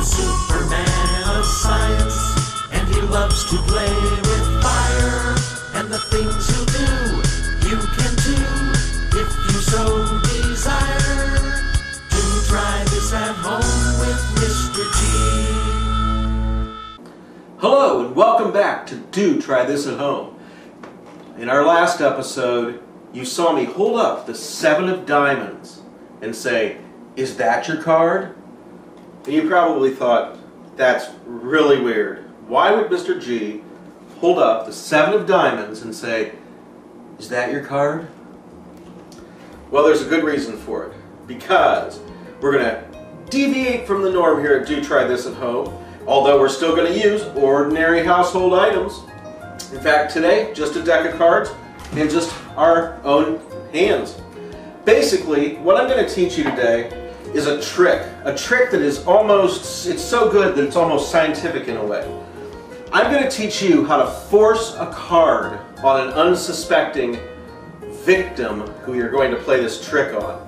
Superman of science, and he loves to play with fire. And the things he'll do, you can too, if you so desire. To try this at home with Mr. G. Hello and welcome back to Do Try This at Home. In our last episode, you saw me hold up the 7 of diamonds and say, "Is that your card?" And you probably thought, that's really weird. Why would Mr. G hold up the 7 of diamonds and say, "Is that your card?" Well, there's a good reason for it. Because we're going to deviate from the norm here at Do Try This at Home, although we're still going to use ordinary household items. In fact, today, just a deck of cards and just our own hands. Basically, what I'm going to teach you today is a trick that is almost, it's so good that it's almost scientific in a way. I'm going to teach you how to force a card on an unsuspecting victim who you're going to play this trick on.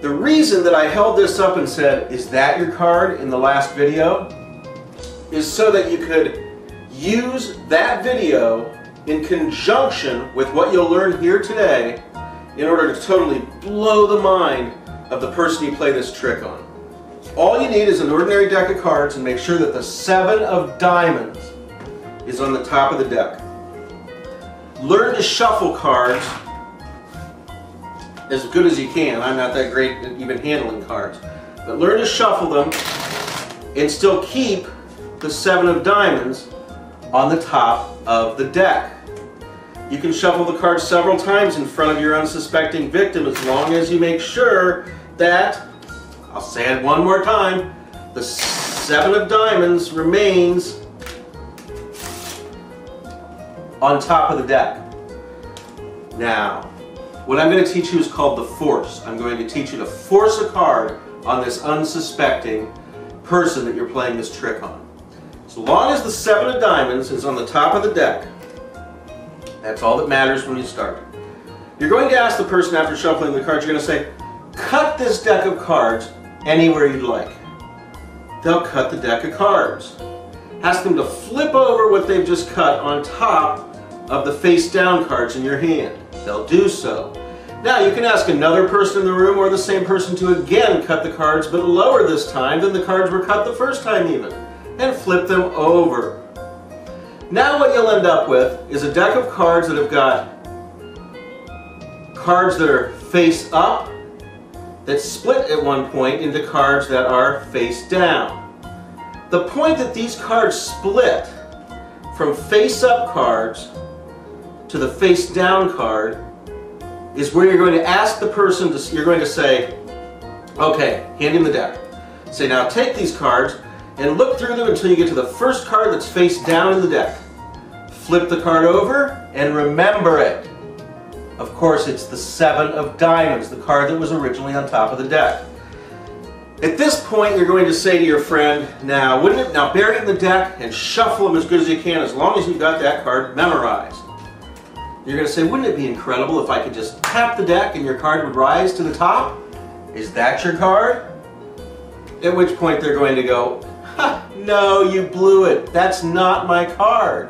The reason that I held this up and said, "Is that your card?" in the last video is so that you could use that video in conjunction with what you'll learn here today in order to totally blow the mind of the person you play this trick on. All you need is an ordinary deck of cards, and make sure that the 7 of diamonds is on the top of the deck. Learn to shuffle cards as good as you can. I'm not that great at even handling cards. But learn to shuffle them and still keep the 7 of diamonds on the top of the deck. You can shuffle the cards several times in front of your unsuspecting victim as long as you make sure that, I'll say it one more time, the 7 of diamonds remains on top of the deck. Now, what I'm going to teach you is called the force. I'm going to teach you to force a card on this unsuspecting person that you're playing this trick on. So long as the 7 of diamonds is on the top of the deck, that's all that matters when you start. You're going to ask the person after shuffling the cards, you're going to say, "Cut this deck of cards anywhere you'd like." They'll cut the deck of cards. Ask them to flip over what they've just cut on top of the face down cards in your hand. They'll do so. Now you can ask another person in the room or the same person to again cut the cards, but lower this time than the cards were cut the first time even, and flip them over. Now what you'll end up with is a deck of cards that have got cards that are face up, that split at one point into cards that are face down. The point that these cards split from face up cards to the face down card is where you're going to ask the person, you're going to say, "Okay, hand him the deck." Say, "Now take these cards and look through them until you get to the first card that's face down in the deck. Flip the card over and remember it." Of course, it's the 7 of diamonds, the card that was originally on top of the deck. At this point, you're going to say to your friend, now bury it in the deck and shuffle them as good as you can, as long as you've got that card memorized. You're going to say, "Wouldn't it be incredible if I could just tap the deck and your card would rise to the top? Is that your card?" At which point they're going to go, "Ha, no, you blew it. That's not my card."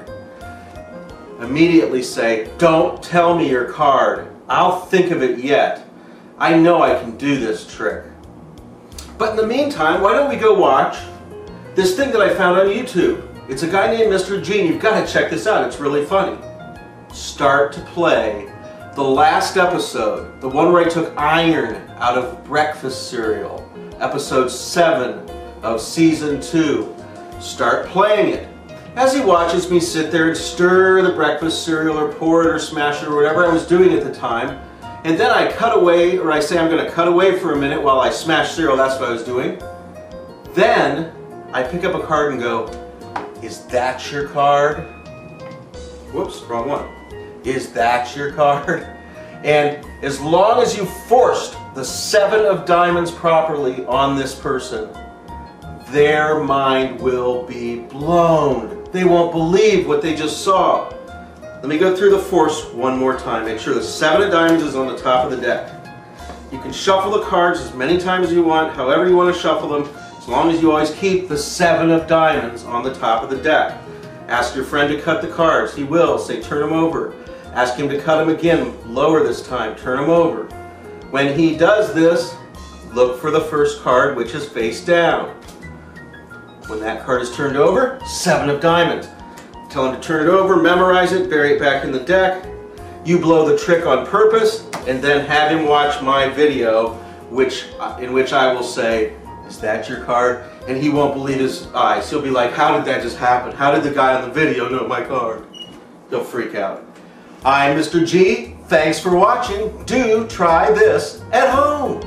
Immediately say, "Don't tell me your card. I'll think of it yet. I know I can do this trick." But in the meantime, why don't we go watch this thing that I found on YouTube. It's a guy named Mr. G, and you've got to check this out. It's really funny. Start to play the last episode, the one where I took iron out of breakfast cereal, episode 7 of season 2. Start playing it. As he watches me sit there and stir the breakfast cereal or pour it or smash it or whatever I was doing at the time, and then I cut away, or I say I'm going to cut away for a minute while I smash cereal, that's what I was doing. Then I pick up a card and go, "Is that your card?" Whoops, wrong one. "Is that your card?" And as long as you forced the 7 of diamonds properly on this person, their mind will be blown. They won't believe what they just saw. Let me go through the force one more time. Make sure the 7 of diamonds is on the top of the deck. You can shuffle the cards as many times as you want, however you want to shuffle them. As as long as you always keep the 7 of diamonds on the top of the deck. Ask your friend to cut the cards. He will. Say, turn them over. Ask him to cut them again, lower this time, turn them over. When he does this, look for the first card, which is face down. When that card is turned over, 7 of diamonds. Tell him to turn it over, memorize it, bury it back in the deck. You blow the trick on purpose, and then have him watch my video, in which I will say, is that your card? And he won't believe his eyes. He'll be like, how did that just happen? How did the guy on the video know my card? He'll freak out. I'm Mr. G. Thanks for watching. Do try this at home.